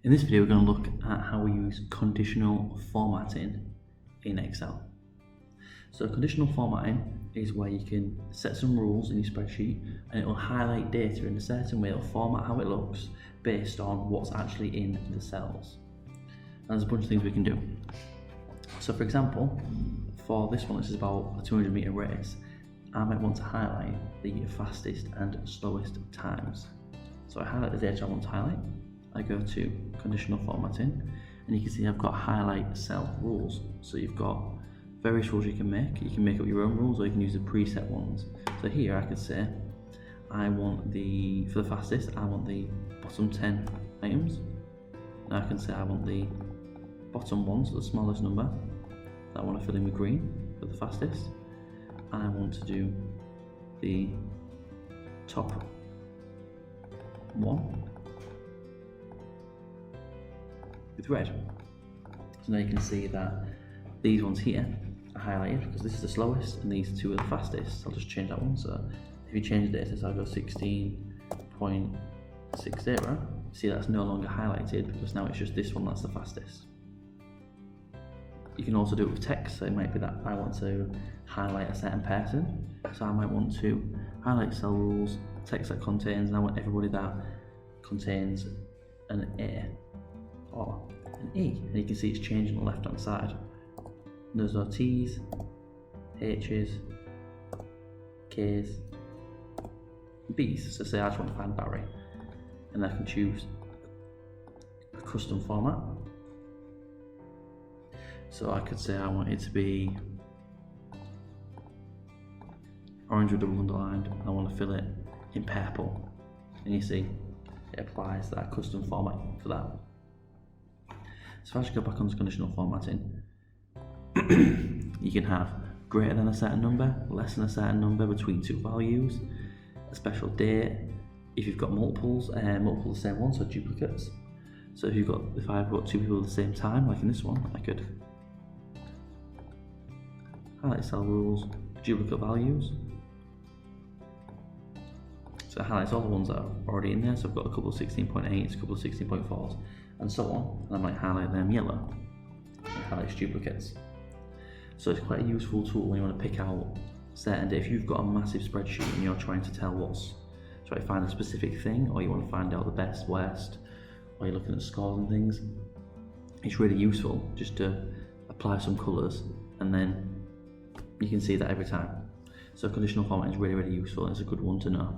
In this video, we're going to look at how we use conditional formatting in Excel. So conditional formatting is where you can set some rules in your spreadsheet and it will highlight data in a certain way. It'll format how it looks based on what's actually in the cells. And there's a bunch of things we can do. So for example, for this one, this is about a 200 meter race, I might want to highlight the fastest and slowest times. So I highlight the data I want to highlight. I go to conditional formatting and you can see I've got highlight cell rules. So you've got various rules you can make. You can make up your own rules or you can use the preset ones. So here I could say I want for the fastest, I want the bottom 10 items. Now I can say I want the bottom one, so the smallest number, that I want to fill in with green for the fastest. And I want to do the top one with red. So now you can see that these ones here are highlighted because this is the slowest and these two are the fastest. I'll just change that one. So if you change the data, so I'll go 16.60, see that's no longer highlighted because now it's just this one that's the fastest. You can also do it with text, so it might be that I want to highlight a certain person. So I might want to highlight cell rules, text that contains, and I want everybody that contains an A or an E. And you can see it's changing on the left hand side. There's no T's, H's, K's, B's. So say I just want to find Barry, and I can choose a custom format. So I could say I want it to be orange with double underlined, and I want to fill it in purple. And you see it applies that custom format for that. So if I just go back onto conditional formatting, you can have greater than a certain number, less than a certain number, between two values, a special date. If you've got multiples of the same one, so duplicates. So if I've got two people at the same time, like in this one, I could highlight cell rules, duplicate values. So it highlights all the ones that are already in there. So I've got a couple of 16.8s, a couple of 16.4s, and so on. And I might highlight them yellow. It highlights duplicates. So it's quite a useful tool when you want to pick out certain data. If you've got a massive spreadsheet and you're trying to try to find a specific thing, or you want to find out the best, worst, or you're looking at scores and things, it's really useful just to apply some colours and then you can see that every time. So conditional formatting is really, really useful and it's a good one to know.